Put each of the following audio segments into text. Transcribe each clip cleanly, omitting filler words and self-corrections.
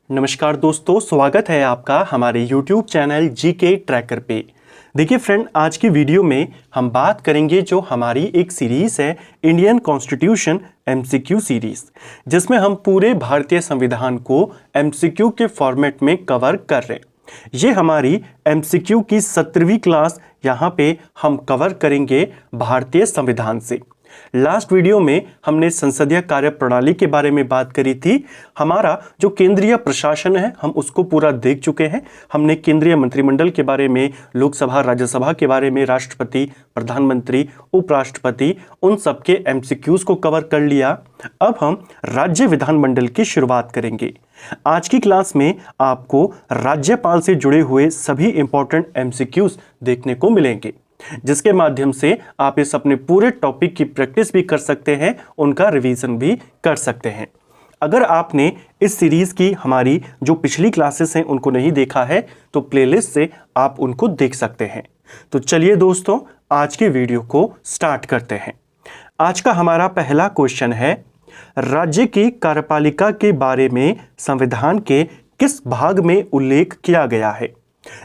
नमस्कार दोस्तों, स्वागत है आपका हमारे YouTube चैनल जीके ट्रैकर पे। देखिए फ्रेंड, आज की वीडियो में हम बात करेंगे जो हमारी एक सीरीज़ है इंडियन कॉन्स्टिट्यूशन MCQ सीरीज़, जिसमें हम पूरे भारतीय संविधान को MCQ के फॉर्मेट में कवर कर रहे हैं। ये हमारी MCQ की 17वीं क्लास यहाँ पे हम कवर करेंगे भारतीय संविधान से। लास्ट वीडियो में हमने संसदीय कार्य प्रणाली के बारे में बात करी थी। हमारा जो केंद्रीय प्रशासन है हम उसको पूरा देख चुके हैं। हमने केंद्रीय मंत्रिमंडल के बारे में, लोकसभा राज्यसभा के बारे में, राष्ट्रपति, प्रधानमंत्री, उपराष्ट्रपति, उन सब के MCQs को कवर कर लिया। अब हम राज्य विधानमंडल की शुरुआत करेंगे। आज की क्लास में आपको राज्यपाल से जुड़े हुए सभी इंपॉर्टेंट MCQs देखने को मिलेंगे, जिसके माध्यम से आप इस अपने पूरे टॉपिक की प्रैक्टिस भी कर सकते हैं, उनका रिवीजन भी कर सकते हैं। अगर आपने इस सीरीज की हमारी जो पिछली क्लासेस हैं उनको नहीं देखा है तो प्लेलिस्ट से आप उनको देख सकते हैं। तो चलिए दोस्तों, आज की वीडियो को स्टार्ट करते हैं। आज का हमारा पहला क्वेश्चन है, राज्य की कार्यपालिका के बारे में संविधान के किस भाग में उल्लेख किया गया है?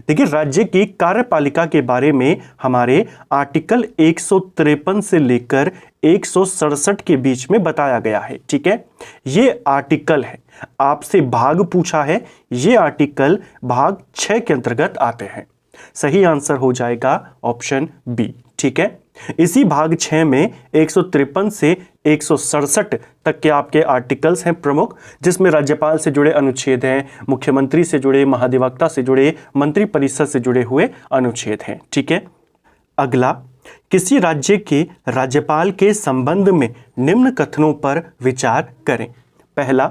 देखिए, राज्य की कार्यपालिका के बारे में हमारे आर्टिकल 153 से लेकर 167 के बीच में बताया गया है। ठीक है, ये आर्टिकल है। आपसे भाग पूछा है, ये आर्टिकल भाग 6 के अंतर्गत आते हैं। सही आंसर हो जाएगा ऑप्शन बी। ठीक है, इसी भाग 6 में 153 से 167 तक के आपके आर्टिकल्स हैं प्रमुख, जिसमें राज्यपाल से जुड़े अनुच्छेद हैं, मुख्यमंत्री से जुड़े, महाधिवक्ता से जुड़े, मंत्रिपरिषद से जुड़े हुए अनुच्छेद हैं। ठीक है, अगला, किसी राज्य के राज्यपाल के संबंध में निम्न कथनों पर विचार करें। पहला,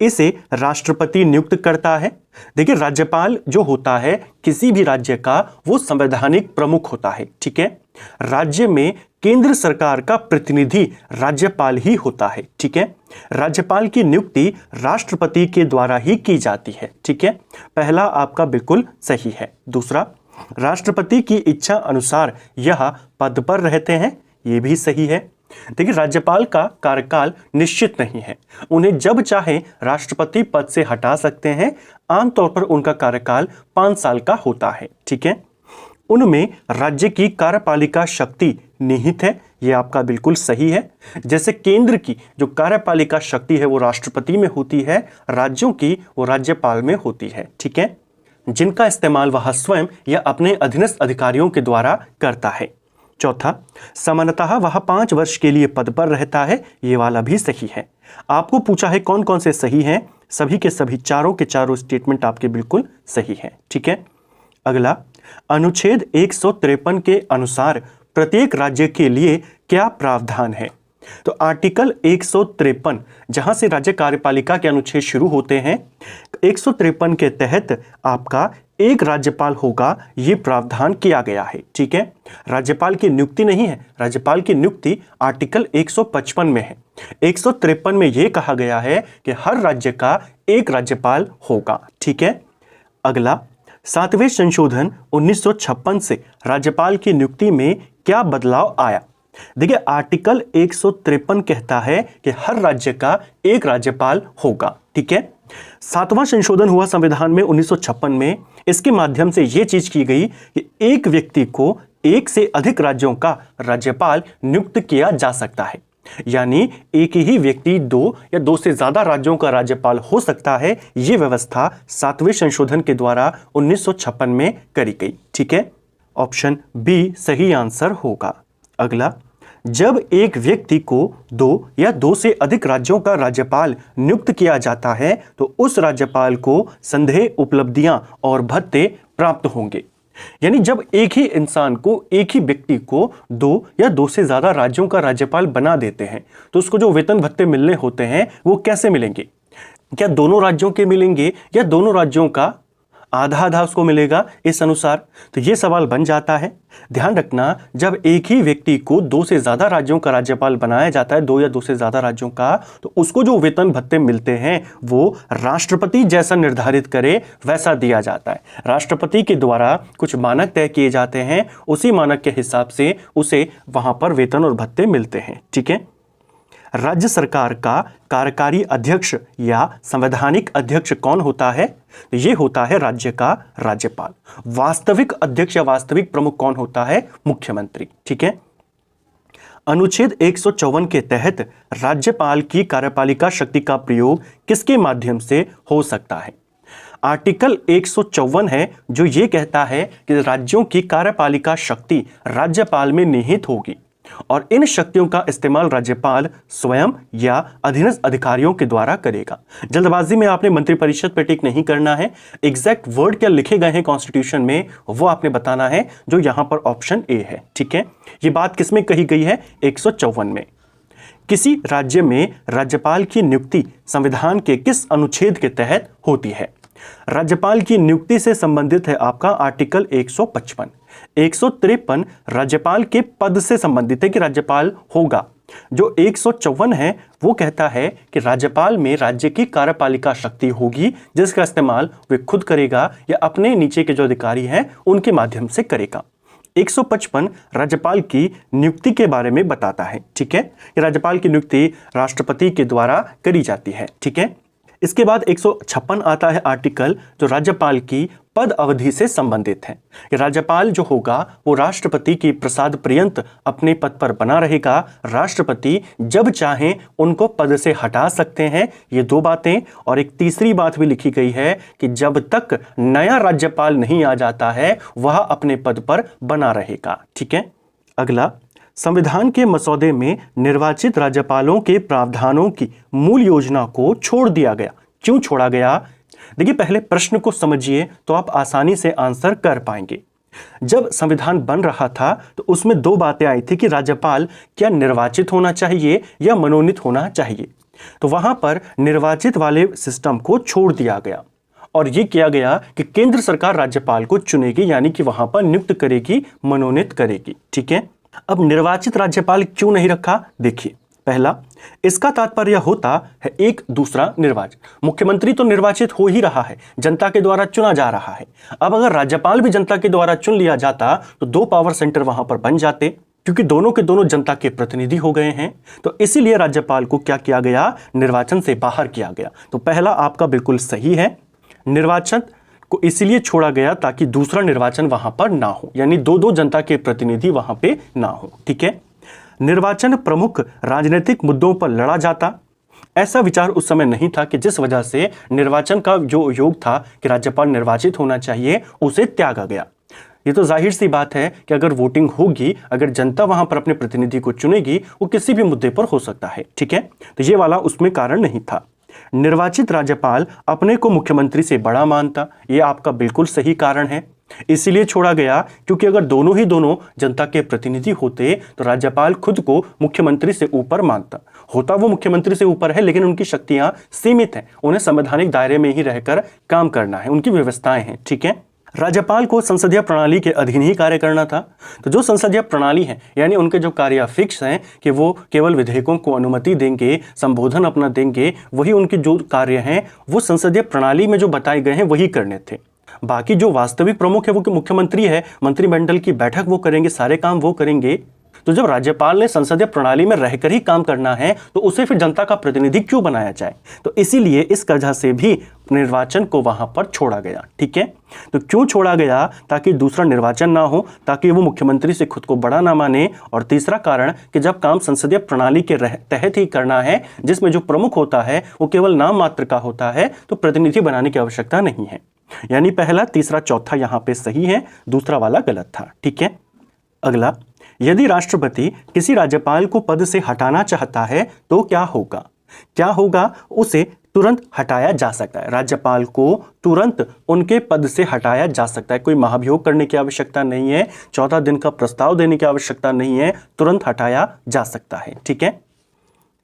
इसे राष्ट्रपति नियुक्त करता है। देखिए, राज्यपाल जो होता है किसी भी राज्य का, वो संवैधानिक प्रमुख होता है। ठीक है, राज्य में केंद्र सरकार का प्रतिनिधि राज्यपाल ही होता है। ठीक है, राज्यपाल की नियुक्ति राष्ट्रपति के द्वारा ही की जाती है। ठीक है, पहला आपका बिल्कुल सही है। दूसरा, राष्ट्रपति की इच्छा अनुसार यह पद पर रहते हैं, ये भी सही है। देखिए, राज्यपाल का कार्यकाल निश्चित नहीं है, उन्हें जब चाहे राष्ट्रपति पद से हटा सकते हैं। आमतौर पर उनका कार्यकाल 5 साल का होता है। ठीक है, उनमें राज्य की कार्यपालिका शक्ति निहित है, ये आपका बिल्कुल सही है। जैसे केंद्र की जो कार्यपालिका शक्ति है वो राष्ट्रपति में होती है, राज्यों की वो राज्यपाल में होती है। ठीक है, जिनका इस्तेमाल वह स्वयं या अपने अधीनस्थ अधिकारियों के द्वारा करता है। चौथा, सामान्यतः वह 5 वर्ष के लिए पद पर रहता है, ये वाला भी सही है। आपको पूछा है कौन कौन से सही हैं, सभी के सभी चारों के चारों स्टेटमेंट आपके बिल्कुल सही हैं। ठीक है, अगला, अनुच्छेद 153 के अनुसार प्रत्येक राज्य के लिए क्या प्रावधान है? तो आर्टिकल 153, जहां से राज्य कार्यपालिका के अनुच्छेद शुरू होते हैं, 153 के तहत आपका एक राज्यपाल होगा, ये प्रावधान किया गया है। ठीक है, राज्यपाल की नियुक्ति नहीं है, राज्यपाल की नियुक्ति आर्टिकल 155 में है। 153 में यह कहा गया है कि हर राज्य का एक राज्यपाल होगा। ठीक है, अगला, 7वें संशोधन 1956 से राज्यपाल की नियुक्ति में क्या बदलाव आया? देखिए, आर्टिकल 153 कहता है कि हर राज्य का एक राज्यपाल होगा। ठीक है, 7वां संशोधन हुआ संविधान में 1956 में। इसके माध्यम से यह चीज की गई कि एक व्यक्ति को एक से अधिक राज्यों का राज्यपाल नियुक्त किया जा सकता है, यानी एक ही व्यक्ति 2 या 2 से ज्यादा राज्यों का राज्यपाल हो सकता है। यह व्यवस्था 7वें संशोधन के द्वारा 1956 में करी गई। ठीक है, ऑप्शन बी सही आंसर होगा। अगला, जब एक व्यक्ति को 2 या 2 से अधिक राज्यों का राज्यपाल नियुक्त किया जाता है तो उस राज्यपाल को संदेह उपलब्धियां और भत्ते प्राप्त होंगे। यानी जब एक ही इंसान को, एक ही व्यक्ति को 2 या 2 से ज्यादा राज्यों का राज्यपाल बना देते हैं तो उसको जो वेतन भत्ते मिलने होते हैं वो कैसे मिलेंगे? क्या दोनों राज्यों के मिलेंगे या दोनों राज्यों का आधा आधा उसको मिलेगा इस अनुसार? तो ये सवाल बन जाता है। ध्यान रखना, जब एक ही व्यक्ति को 2 से ज्यादा राज्यों का राज्यपाल बनाया जाता है, 2 या 2 से ज्यादा राज्यों का, तो उसको जो वेतन भत्ते मिलते हैं वो राष्ट्रपति जैसा निर्धारित करे वैसा दिया जाता है। राष्ट्रपति के द्वारा कुछ मानक तय किए जाते हैं, उसी मानक के हिसाब से उसे वहां पर वेतन और भत्ते मिलते हैं। ठीक है, राज्य सरकार का कार्यकारी अध्यक्ष या संवैधानिक अध्यक्ष कौन होता है? तो ये होता है राज्य का राज्यपाल। वास्तविक अध्यक्ष या वास्तविक प्रमुख कौन होता है? मुख्यमंत्री। ठीक है। अनुच्छेद 154 के तहत राज्यपाल की कार्यपालिका शक्ति का प्रयोग किसके माध्यम से हो सकता है? आर्टिकल 154 है जो ये कहता है कि राज्यों की कार्यपालिका शक्ति राज्यपाल में निहित होगी और इन शक्तियों का इस्तेमाल राज्यपाल स्वयं या अधीनस्थ अधिकारियों के द्वारा करेगा। जल्दबाजी में आपने मंत्रिपरिषद पे टिक नहीं करना है। एग्जैक्ट वर्ड क्या लिखे गए हैं कॉन्स्टिट्यूशन में वो आपने बताना है, जो यहां पर ऑप्शन ए है। ठीक है। ये बात किसमें कही गई है? 154 में। किसी राज्य में राज्यपाल की नियुक्ति संविधान के किस अनुच्छेद के तहत होती है? राज्यपाल की नियुक्ति से संबंधित है आपका आर्टिकल 155। 153 राज्यपाल के पद से संबंधित है कि राज्यपाल होगा। जो 154 है वो कहता है कि राज्यपाल में राज्य की कार्यपालिका शक्ति होगी जिसका इस्तेमाल वे खुद करेगा या अपने नीचे के जो अधिकारी हैं उनके माध्यम से करेगा। 155 राज्यपाल की नियुक्ति के बारे में बताता है। ठीक है। कि राज्यपाल की नियुक्ति राष्ट्रपति के द्वारा करी जाती है। ठीक है। इसके बाद 156 आता है आर्टिकल जो राज्यपाल की पद अवधि से संबंधित है। कि राज्यपाल जो होगा वो राष्ट्रपति की प्रसाद पर्यंत अपने पद पर बना रहेगा। राष्ट्रपति जब चाहें उनको पद से हटा सकते हैं। ये दो बातें। और एक तीसरी बात भी लिखी गई है कि जब तक नया राज्यपाल नहीं आ जाता है वह अपने पद पर बना रहेगा। ठीक है। अगला, संविधान के मसौदे में निर्वाचित राज्यपालों के प्रावधानों की मूल योजना को छोड़ दिया गया। क्यों छोड़ा गया? देखिए, पहले प्रश्न को समझिए तो आप आसानी से आंसर कर पाएंगे। जब संविधान बन रहा था तो उसमें दो बातें आई थी कि राज्यपाल क्या निर्वाचित होना चाहिए या मनोनीत होना चाहिए। तो वहां पर निर्वाचित वाले सिस्टम को छोड़ दिया गया और यह किया गया कि केंद्र सरकार राज्यपाल को चुनेगी, यानी कि वहां पर नियुक्त करेगी, मनोनीत करेगी। ठीक है। अब निर्वाचित राज्यपाल क्यों नहीं रखा? देखिए, पहला, इसका तात्पर्य होता है एक दूसरा निर्वाचन। मुख्यमंत्री तो निर्वाचित हो ही रहा है, जनता के द्वारा चुना जा रहा है। अब अगर राज्यपाल भी जनता के द्वारा चुन लिया जाता तो दो पावर सेंटर वहां पर बन जाते, क्योंकि दोनों के दोनों जनता के प्रतिनिधि हो गए हैं। तो इसीलिए राज्यपाल को क्या किया गया? निर्वाचन से बाहर किया गया। तो पहला आपका बिल्कुल सही है। निर्वाचन को इसलिए छोड़ा गया ताकि दूसरा निर्वाचन वहां पर ना हो, यानी दो दो जनता के प्रतिनिधि वहां पे ना हो। ठीक है। निर्वाचन प्रमुख राजनीतिक मुद्दों पर लड़ा जाता, ऐसा विचार उस समय नहीं था कि जिस वजह से निर्वाचन का जो योग था कि राज्यपाल निर्वाचित होना चाहिए उसे त्यागा गया। ये तो जाहिर सी बात है कि अगर वोटिंग होगी, अगर जनता वहां पर अपने प्रतिनिधि को चुनेगी, वो किसी भी मुद्दे पर हो सकता है। ठीक है। तो ये वाला उसमें कारण नहीं था। निर्वाचित राज्यपाल अपने को मुख्यमंत्री से बड़ा मानता, यह आपका बिल्कुल सही कारण है। इसलिए छोड़ा गया क्योंकि अगर दोनों ही दोनों जनता के प्रतिनिधि होते तो राज्यपाल खुद को मुख्यमंत्री से ऊपर मानता। होता वो मुख्यमंत्री से ऊपर है, लेकिन उनकी शक्तियां सीमित हैं। उन्हें संवैधानिक दायरे में ही रहकर काम करना है, उनकी व्यवस्थाएं हैं। ठीक है। राज्यपाल को संसदीय प्रणाली के अधीन ही कार्य करना था। तो जो संसदीय प्रणाली है, यानी उनके जो कार्य फिक्स हैं कि वो केवल विधेयकों को अनुमति देंगे, संबोधन अपना देंगे, वही उनके जो कार्य हैं वो संसदीय प्रणाली में जो बताए गए हैं वही करने थे। बाकी जो वास्तविक प्रमुख है वो मुख्यमंत्री है, मंत्रिमंडल की बैठक वो करेंगे, सारे काम वो करेंगे। तो जब राज्यपाल ने संसदीय प्रणाली में रहकर ही काम करना है तो उसे फिर जनता का प्रतिनिधि क्यों बनाया जाए? तो इसीलिए इस वजह से भी निर्वाचन को वहां पर छोड़ा गया। ठीक है। तो क्यों छोड़ा गया? ताकि दूसरा निर्वाचन ना हो, ताकि वो मुख्यमंत्री से खुद को बड़ा ना माने। और तीसरा कारण कि जब काम संसदीय प्रणाली के तहत ही करना है, जिसमें जो प्रमुख होता है वो केवल नाम मात्र का होता है, तो प्रतिनिधि बनाने की आवश्यकता नहीं है। यानी पहला, तीसरा, चौथा यहां पे सही है, दूसरा वाला गलत था। ठीक है। अगला, यदि राष्ट्रपति किसी राज्यपाल को पद से हटाना चाहता है तो क्या होगा? क्या होगा? उसे तुरंत हटाया जा सकता है। राज्यपाल को तुरंत उनके पद से हटाया जा सकता है। कोई महाभियोग करने की आवश्यकता नहीं है, 14 दिन का प्रस्ताव देने की आवश्यकता नहीं है, तुरंत हटाया जा सकता है। ठीक है।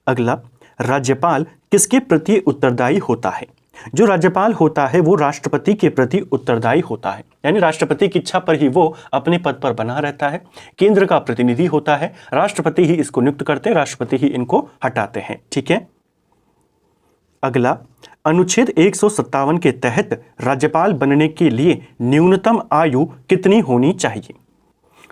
अगला, राज्यपाल किसके प्रति उत्तरदायी होता है? जो राज्यपाल होता है वो राष्ट्रपति के प्रति उत्तरदायी होता है, यानी राष्ट्रपति की इच्छा पर ही वो अपने पद पर बना रहता है। केंद्र का प्रतिनिधि होता है, राष्ट्रपति ही इसको नियुक्त करते हैं, राष्ट्रपति ही इनको हटाते हैं। ठीक है। अगला, अनुच्छेद 157 के तहत राज्यपाल बनने के लिए न्यूनतम आयु कितनी होनी चाहिए?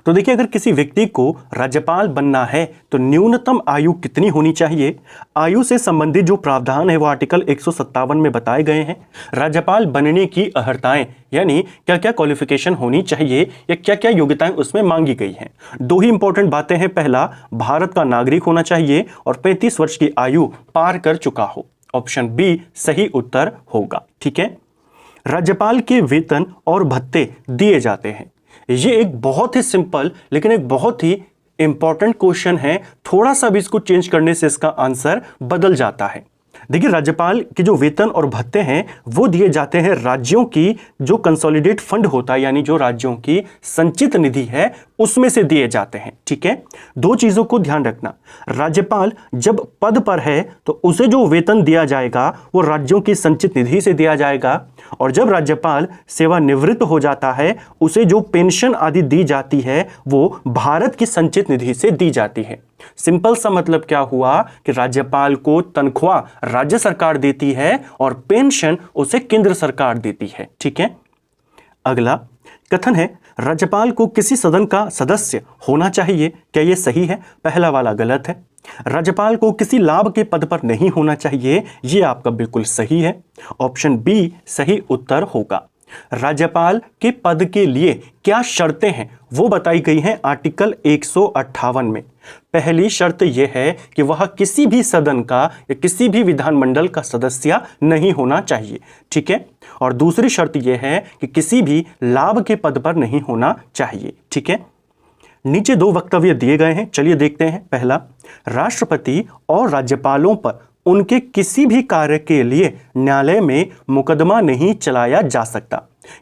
तो देखिए, अगर किसी व्यक्ति को राज्यपाल बनना है तो न्यूनतम आयु कितनी होनी चाहिए? आयु से संबंधित जो प्रावधान है वो आर्टिकल 157 में बताए गए हैं। राज्यपाल बनने की अर्हताएं यानी क्या क्या क्वालिफिकेशन होनी चाहिए या क्या क्या योग्यताएं उसमें मांगी गई हैं। दो ही इंपॉर्टेंट बातें हैं। पहला, भारत का नागरिक होना चाहिए और 35 वर्ष की आयु पार कर चुका हो। ऑप्शन बी सही उत्तर होगा। ठीक है। राज्यपाल के वेतन और भत्ते दिए जाते हैं। ये एक बहुत ही सिंपल लेकिन एक बहुत ही इंपॉर्टेंट क्वेश्चन है। थोड़ा सा भी इसको चेंज करने से इसका आंसर बदल जाता है। देखिए, राज्यपाल के जो वेतन और भत्ते हैं वो दिए जाते हैं राज्यों की जो कंसोलिडेट फंड होता है, यानी जो राज्यों की संचित निधि है उसमें से दिए जाते हैं। ठीक है। दो चीजों को ध्यान रखना, राज्यपाल जब पद पर है तो उसे जो वेतन दिया जाएगा वो राज्यों की संचित निधि से दिया जाएगा, और जब राज्यपाल सेवानिवृत्त हो जाता है उसे जो पेंशन आदि दी जाती है वो भारत की संचित निधि से दी जाती है। सिंपल सा मतलब क्या हुआ कि राज्यपाल को तनख्वाह राज्य सरकार देती है और पेंशन उसे केंद्र सरकार देती है। ठीक है। अगला कथन है, राज्यपाल को किसी सदन का सदस्य होना चाहिए। क्या यह सही है? पहला वाला गलत है। राज्यपाल को किसी लाभ के पद पर नहीं होना चाहिए, यह आपका बिल्कुल सही है। ऑप्शन बी सही उत्तर होगा। राज्यपाल के पद के लिए क्या शर्तें हैं वो बताई गई हैं आर्टिकल 158 में। पहली शर्त यह है कि वह किसी भी सदन का या किसी भी विधानमंडल का सदस्य नहीं होना चाहिए। ठीक है। और दूसरी शर्त यह है कि किसी भी लाभ के पद पर नहीं होना चाहिए। ठीक है। नीचे दो वक्तव्य दिए गए हैं, चलिए देखते हैं। पहला, राष्ट्रपति और राज्यपालों पर उनके किसी भी कार्य के लिए न्यायालय में मुकदमा नहीं चलाया जा सकता।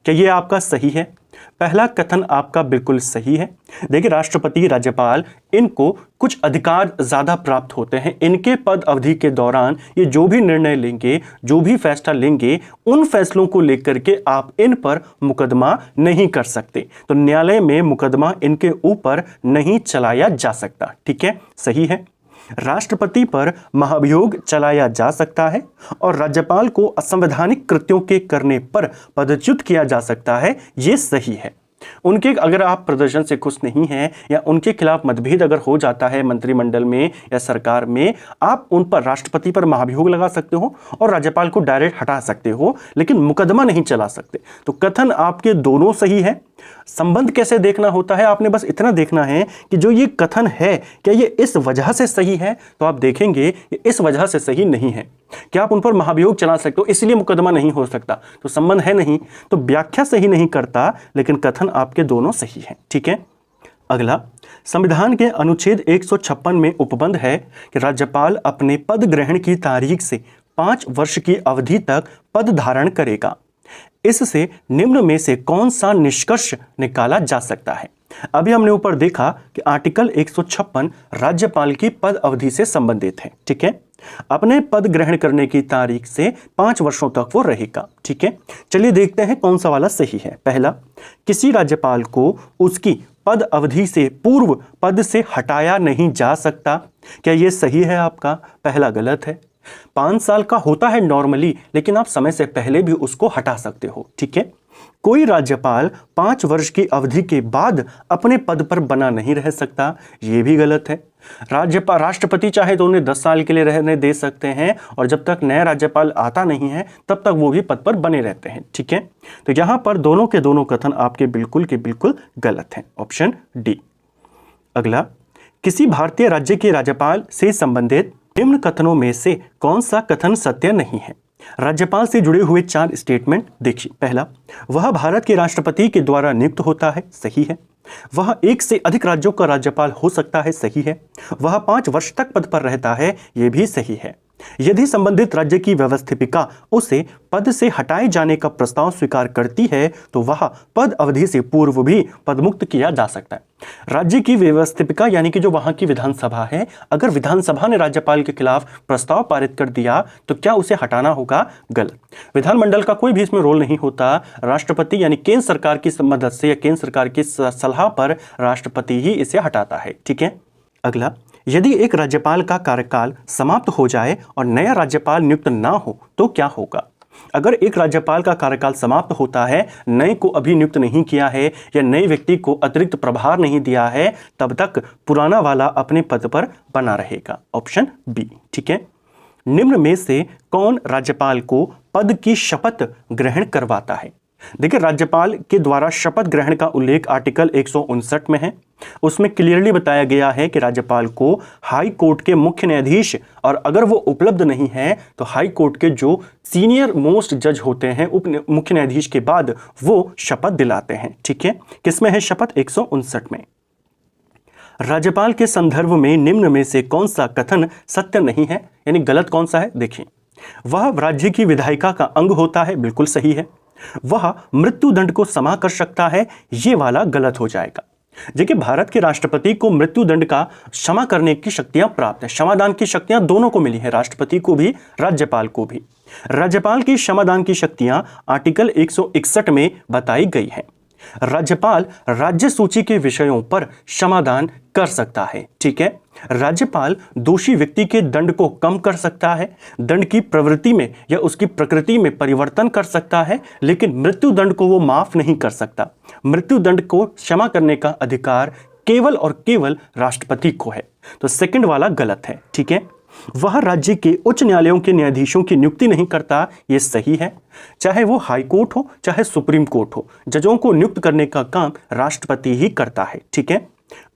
क्या यह आपका सही है? पहला कथन आपका बिल्कुल सही है। देखिए, राष्ट्रपति, राज्यपाल, इनको कुछ अधिकार ज्यादा प्राप्त होते हैं। इनके पद अवधि के दौरान ये जो भी निर्णय लेंगे, जो भी फैसला लेंगे, उन फैसलों को लेकर के आप इन पर मुकदमा नहीं कर सकते। तो न्यायालय में मुकदमा इनके ऊपर नहीं चलाया जा सकता। ठीक है, सही है। राष्ट्रपति पर महाभियोग चलाया जा सकता है और राज्यपाल को असंवैधानिक कृत्यों के करने पर पदच्युत किया जा सकता है, ये सही है। उनके अगर आप प्रदर्शन से खुश नहीं हैं या उनके खिलाफ मतभेद अगर हो जाता है मंत्रिमंडल में या सरकार में, आप उन पर, राष्ट्रपति पर महाभियोग लगा सकते हो और राज्यपाल को डायरेक्ट हटा सकते हो, लेकिन मुकदमा नहीं चला सकते। तो कथन आपके दोनों सही है। संबंध कैसे देखना होता है, आपने बस इतना देखना है कि जो ये कथन है क्या ये इस वजह से सही है, तो आप देखेंगे ये इस वजह से सही नहीं है। क्या आप उन पर महाभियोग चला सकते हो इसलिए मुकदमा नहीं हो सकता, तो संबंध है नहीं, तो व्याख्या सही नहीं करता, लेकिन कथन आपके दोनों सही है। ठीक है। अगला, संविधान के अनुच्छेद 156 में उपबंध है कि राज्यपाल अपने पद ग्रहण की तारीख से 5 वर्ष की अवधि तक पद धारण करेगा। इससे निम्न में से कौन सा निष्कर्ष निकाला जा सकता है? अभी हमने ऊपर देखा कि आर्टिकल 156 राज्यपाल की पद अवधि से संबंधित है। ठीक है। अपने पद ग्रहण करने की तारीख से 5 वर्षों तक वो रहेगा। ठीक है। चलिए देखते हैं कौन सा वाला सही है। पहला, किसी राज्यपाल को उसकी पद अवधि से पूर्व पद से हटाया नहीं जा सकता। क्या यह सही है आपका? पहला गलत है। 5 साल का होता है नॉर्मली, लेकिन आप समय से पहले भी उसको हटा सकते हो। ठीक है। कोई राज्यपाल 5 वर्ष की अवधि के बाद अपने पद पर बना नहीं रह सकता, यह भी गलत है। राष्ट्रपति चाहे तो उन्हें 10 साल के लिए रहने दे सकते हैं और जब तक नया राज्यपाल आता नहीं है तब तक वो भी पद पर बने रहते हैं। ठीक है। तो यहां पर दोनों के दोनों कथन आपके बिल्कुल के बिल्कुल गलत हैं। Option D. अगला, किसी भारतीय राज्य के राज्यपाल से संबंधित निम्न कथनों में से कौन सा कथन सत्य नहीं है? राज्यपाल से जुड़े हुए 4 स्टेटमेंट देखिए। पहला, वह भारत के राष्ट्रपति के द्वारा नियुक्त होता है, सही है। वह 1 से अधिक राज्यों का राज्यपाल हो सकता है, सही है। वह 5 वर्ष तक पद पर रहता है, यह भी सही है। यदि संबंधित राज्य की व्यवस्थापिका उसे पद से हटाए जाने का प्रस्ताव स्वीकार करती है तो वह पद अवधि से पूर्व भी पदमुक्त किया जा सकता है। राज्य की व्यवस्थापिका यानी कि जो वहां की विधानसभा है, अगर विधानसभा ने राज्यपाल के खिलाफ प्रस्ताव पारित कर दिया तो क्या उसे हटाना होगा? गलत। विधानमंडल का कोई भी इसमें रोल नहीं होता। राष्ट्रपति यानी केंद्र सरकार की मदद से या केंद्र सरकार की सलाह पर राष्ट्रपति ही इसे हटाता है। ठीक है। अगला, यदि एक राज्यपाल का कार्यकाल समाप्त हो जाए और नया राज्यपाल नियुक्त ना हो तो क्या होगा? अगर एक राज्यपाल का कार्यकाल समाप्त होता है, नए को अभी नियुक्त नहीं किया है या नए व्यक्ति को अतिरिक्त प्रभार नहीं दिया है, तब तक पुराना वाला अपने पद पर बना रहेगा। ऑप्शन बी, ठीक है। निम्न में से कौन राज्यपाल को पद की शपथ ग्रहण करवाता है? देखिए, राज्यपाल के द्वारा शपथ ग्रहण का उल्लेख आर्टिकल 159 में है। उसमें क्लियरली बताया गया है कि राज्यपाल को हाई कोर्ट के मुख्य न्यायाधीश, और अगर वो उपलब्ध नहीं है तो हाई कोर्ट के जो सीनियर मोस्ट जज होते हैं उप मुख्य न्यायाधीश के बाद, वो शपथ दिलाते हैं। ठीक है, किसमें है शपथ? 159 में। राज्यपाल के संदर्भ में निम्न में से कौन सा कथन सत्य नहीं है, यानी गलत कौन सा है? देखिए, वह राज्य की विधायिका का अंग होता है, बिल्कुल सही है। वह मृत्यु दंड को क्षमा कर सकता है, ये वाला गलत हो जाएगा। देखिए, भारत के राष्ट्रपति को मृत्यु दंड का क्षमा करने की शक्तियां प्राप्त है। क्षमादान की शक्तियां दोनों को मिली है, राष्ट्रपति को भी, राज्यपाल को भी। राज्यपाल की क्षमादान की शक्तियां आर्टिकल 161 में बताई गई है। राज्यपाल राज्य सूची के विषयों पर क्षमादान कर सकता है। ठीक है, राज्यपाल दोषी व्यक्ति के दंड को कम कर सकता है, दंड की प्रवृत्ति में या उसकी प्रकृति में परिवर्तन कर सकता है, लेकिन मृत्यु दंड को वो माफ नहीं कर सकता। मृत्यु दंड को क्षमा करने का अधिकार केवल और केवल राष्ट्रपति को है। तो सेकंड वाला गलत है। ठीक है, वह राज्य के उच्च न्यायालयों के न्यायाधीशों की नियुक्ति नहीं करता, यह सही है। चाहे वो हाई कोर्ट हो चाहे सुप्रीम कोर्ट हो, जजों को नियुक्त करने का काम राष्ट्रपति ही करता है। ठीक है,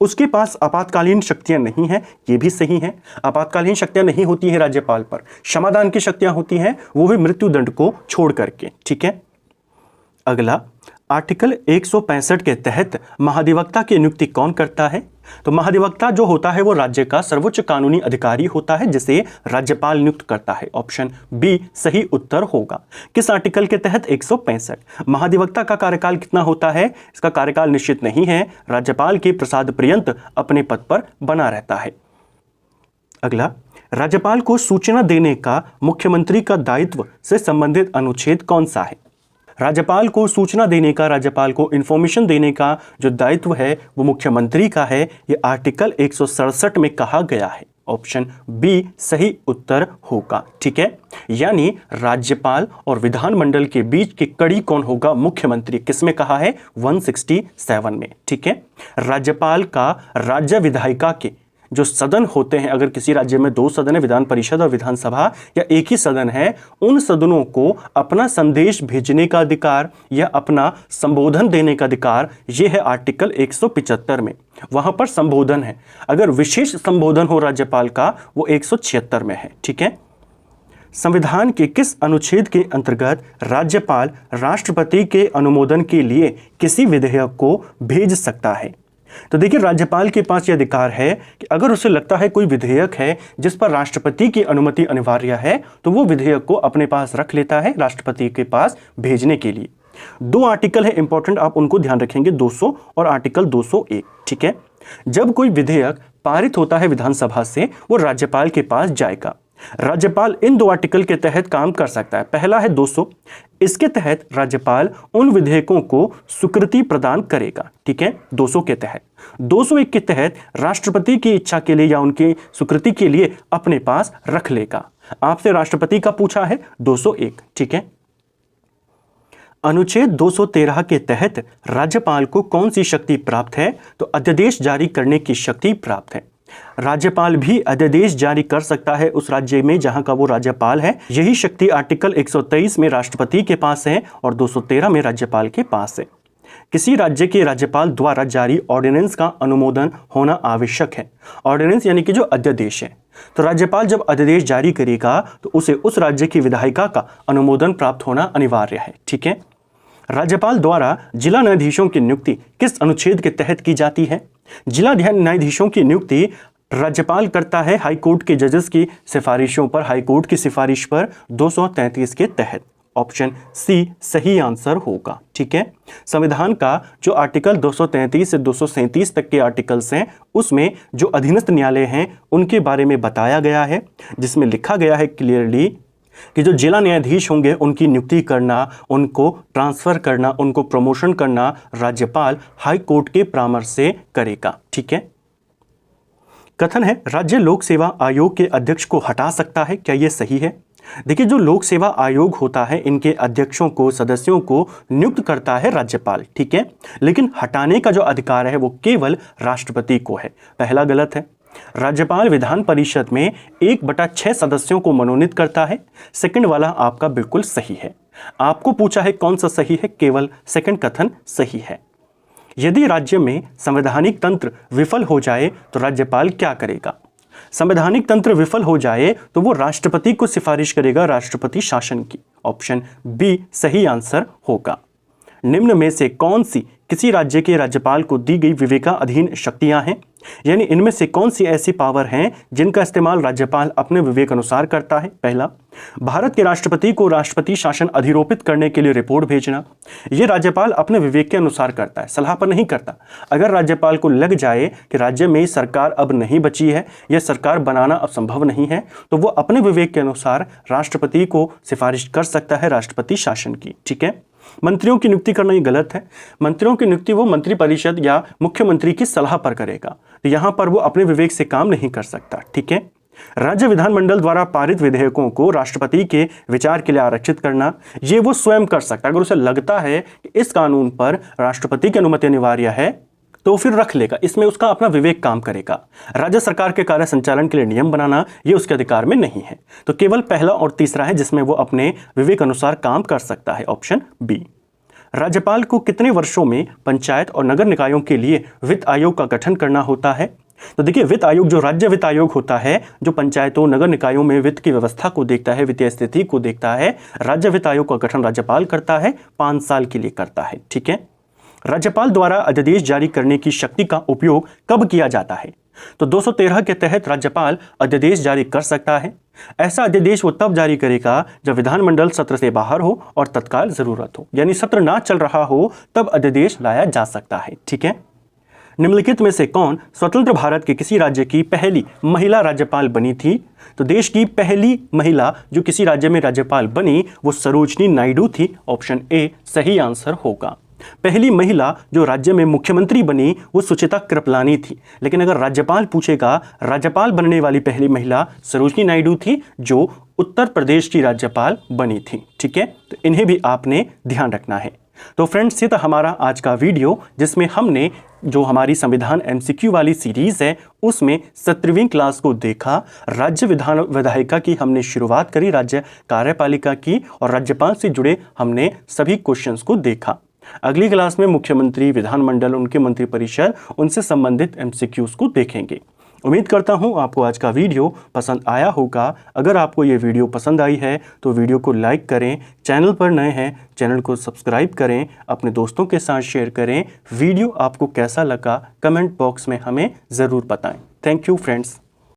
उसके पास आपातकालीन शक्तियां नहीं है, यह भी सही है। आपातकालीन शक्तियां नहीं होती है राज्यपाल पर, क्षमादान की शक्तियां होती हैं, वो भी मृत्यु दंड को छोड़ करके। ठीक है, अगला आर्टिकल 165 के तहत महाधिवक्ता की नियुक्ति कौन करता है? तो महाधिवक्ता जो होता है वो राज्य का सर्वोच्च कानूनी अधिकारी होता है, जिसे राज्यपाल नियुक्त करता है। ऑप्शन बी सही उत्तर होगा। किस आर्टिकल के तहत? 165। महाधिवक्ता का कार्यकाल कितना होता है? इसका कार्यकाल निश्चित नहीं है, राज्यपाल के प्रसाद पर्यंत अपने पद पर बना रहता है। अगला, राज्यपाल को सूचना देने का मुख्यमंत्री का दायित्व से संबंधित अनुच्छेद कौन सा है? राज्यपाल को सूचना देने का, राज्यपाल को इंफॉर्मेशन देने का जो दायित्व है वो मुख्यमंत्री का है। ये आर्टिकल 167 में कहा गया है। ऑप्शन बी सही उत्तर होगा। ठीक है, यानी राज्यपाल और विधानमंडल के बीच की कड़ी कौन होगा? मुख्यमंत्री। किसमें कहा है? 167 में। ठीक है, राज्यपाल का राज्य विधायिका के जो सदन होते हैं, अगर किसी राज्य में 2 सदन है, विधान परिषद और विधानसभा, या एक ही सदन है, उन सदनों को अपना संदेश भेजने का अधिकार या अपना संबोधन देने का अधिकार, यह है आर्टिकल 175 में। वहां पर संबोधन है, अगर विशेष संबोधन हो राज्यपाल का, वो 176 में है। ठीक है, संविधान के किस अनुच्छेद के अंतर्गत राज्यपाल राष्ट्रपति के अनुमोदन के लिए किसी विधेयक को भेज सकता है? तो देखिए, राज्यपाल के पास यह अधिकार है कि अगर उसे लगता है कोई विधेयक है जिस पर राष्ट्रपति की अनुमति अनिवार्य है, तो वो विधेयक को अपने पास रख लेता है राष्ट्रपति के पास भेजने के लिए। 2 आर्टिकल है इंपॉर्टेंट, आप उनको ध्यान रखेंगे, 200 और आर्टिकल 201। ठीक है, जब कोई विधेयक पारित होता है विधानसभा से, वो राज्यपाल के पास जाएगा। राज्यपाल इन 2 आर्टिकल के तहत काम कर सकता है। पहला है 200, इसके तहत राज्यपाल उन विधेयकों को स्वीकृति प्रदान करेगा। ठीक है, 200 के तहत। 201 के तहत राष्ट्रपति की इच्छा के लिए या उनकी स्वीकृति के लिए अपने पास रख लेगा। आपसे राष्ट्रपति का पूछा है 201। ठीक है, अनुच्छेद 213 के तहत राज्यपाल को कौन सी शक्ति प्राप्त है? तो अध्यादेश जारी करने की शक्ति प्राप्त है। राज्यपाल भी अध्यादेश जारी कर सकता है उस राज्य में जहां का वो राज्यपाल है। यही शक्ति आर्टिकल 123 में राष्ट्रपति के पास है और 213 में राज्यपाल के पास है। किसी राज्य के राज्यपाल द्वारा जारी ऑर्डिनेंस का अनुमोदन होना आवश्यक है। ऑर्डिनेंस यानी कि जो अध्यादेश है, तो राज्यपाल जब अध्यादेश जारी करेगा तो उसे उस राज्य की विधायिका का अनुमोदन प्राप्त होना अनिवार्य है। ठीक है, राज्यपाल द्वारा जिला न्यायाधीशों की नियुक्ति किस अनुच्छेद के तहत की जाती है? जिला न्यायाधीशों की नियुक्ति राज्यपाल करता है हाई कोर्ट के जजेस की सिफारिशों पर, हाई कोर्ट की सिफारिश पर 233 के तहत। ऑप्शन सी सही आंसर होगा। ठीक है, संविधान का जो आर्टिकल 233 से 237 तक के आर्टिकल्स हैं, उसमें जो अधीनस्थ न्यायालय हैं उनके बारे में बताया गया है, जिसमें लिखा गया है क्लियरली कि जो जिला न्यायाधीश होंगे उनकी नियुक्ति करना, उनको ट्रांसफर करना, उनको प्रमोशन करना राज्यपाल हाई कोर्ट के परामर्श से करेगा। ठीक है, कथन है राज्य लोक सेवा आयोग के अध्यक्ष को हटा सकता है, क्या यह सही है? देखिए, जो लोक सेवा आयोग होता है, इनके अध्यक्षों को, सदस्यों को नियुक्त करता है राज्यपाल, ठीक है। लेकिन हटाने का जो अधिकार है वो केवल राष्ट्रपति को है। पहला गलत है। राज्यपाल विधान परिषद में 1/6 सदस्यों को मनोनीत करता है। सेकंड वाला आपका बिल्कुल सही है। आपको पूछा है कौन सा सही है, केवल सेकंड कथन सही है। यदि राज्य में संवैधानिक तंत्र विफल हो जाए तो राज्यपाल क्या करेगा? संवैधानिक तंत्र विफल हो जाए तो वो राष्ट्रपति को सिफारिश करेगा, राष्ट्रपति शासन की। ऑप्शन बी सही आंसर होगा। निम्न में से कौन सी किसी राज्य के राज्यपाल को दी गई विवेकाधीन शक्तियां हैं? यानी इनमें से कौन सी ऐसी पावर हैं जिनका इस्तेमाल राज्यपाल अपने विवेक अनुसार करता है? पहला, भारत के राष्ट्रपति को राष्ट्रपति शासन अधिरोपित करने के लिए रिपोर्ट भेजना। यह राज्यपाल अपने विवेक के अनुसार करता है, सलाह पर नहीं करता। अगर राज्यपाल को लग जाए कि राज्य में सरकार अब नहीं बची है या सरकार बनाना अब संभव नहीं है, तो वो अपने विवेक के अनुसार राष्ट्रपति को सिफारिश कर सकता है, राष्ट्रपति शासन की। ठीक है। मंत्रियों की नियुक्ति करना ये गलत है। मंत्रियों की नियुक्ति वो मंत्रिपरिषद या मुख्यमंत्री की सलाह पर करेगा, तो यहां पर वो अपने विवेक से काम नहीं कर सकता। ठीक है। राज्य विधानमंडल द्वारा पारित विधेयकों को राष्ट्रपति के विचार के लिए आरक्षित करना, ये वो स्वयं कर सकता है। अगर उसे लगता है कि इस कानून पर राष्ट्रपति की अनुमति अनिवार्य है तो फिर रख लेगा, इसमें उसका अपना विवेक काम करेगा। राज्य सरकार के कार्य संचालन के लिए नियम बनाना ये उसके अधिकार में नहीं है। तो केवल पहला और तीसरा है जिसमें वो अपने विवेक अनुसार काम कर सकता है, ऑप्शन बी। राज्यपाल को कितने वर्षों में पंचायत और नगर निकायों के लिए वित्त आयोग का गठन करना होता है? तो देखिए, वित्त आयोग जो राज्य वित्त आयोग होता है, जो पंचायतों नगर निकायों में वित्त की व्यवस्था को देखता है, वित्तीय स्थिति को देखता है, राज्य वित्त आयोग का गठन राज्यपाल करता है, 5 साल के लिए करता है। ठीक है। राज्यपाल द्वारा अध्यादेश जारी करने की शक्ति का उपयोग कब किया जाता है? तो 213 के तहत राज्यपाल अध्यादेश जारी कर सकता है। ऐसा अध्यादेश वो तब जारी करेगा जब विधानमंडल सत्र से बाहर हो और तत्काल जरूरत हो, यानी सत्र ना चल रहा हो तब अध्यादेश लाया जा सकता है। ठीक है। निम्नलिखित में से कौन स्वतंत्र भारत के किसी राज्य की पहली महिला राज्यपाल बनी थी? तो देश की पहली महिला जो किसी राज्य में राज्यपाल बनी वो सरोजनी नायडू थी। ऑप्शन ए सही आंसर होगा। पहली महिला जो राज्य में मुख्यमंत्री बनी वो सुचिता कृपलानी थी। लेकिन अगर राज्यपाल पूछेगा, राज्यपाल बनने वाली पहली महिला सरोजनी नायडू थी जो उत्तर प्रदेश की राज्यपाल बनी थी। ठीक है। तो इन्हें भी आपने ध्यान रखना है। तो फ्रेंड्स, ये था हमारा आज का वीडियो जिसमें हमने जो हमारी संविधान एमसीक्यू वाली सीरीज है उसमें 17वीं क्लास को देखा। राज्य विधान विधायिका की हमने शुरुआत करी, राज्य कार्यपालिका की, और राज्यपाल से जुड़े हमने सभी क्वेश्चंस को देखा। अगली क्लास में मुख्यमंत्री, विधानमंडल, उनके मंत्रिपरिषद, उनसे संबंधित एमसीक्यूज को देखेंगे। उम्मीद करता हूं आपको आज का वीडियो पसंद आया होगा। अगर आपको ये वीडियो पसंद आई है तो वीडियो को लाइक करें, चैनल पर नए हैं चैनल को सब्सक्राइब करें, अपने दोस्तों के साथ शेयर करें। वीडियो आपको कैसा लगा कमेंट बॉक्स में हमें ज़रूर बताएं। Thank you friends.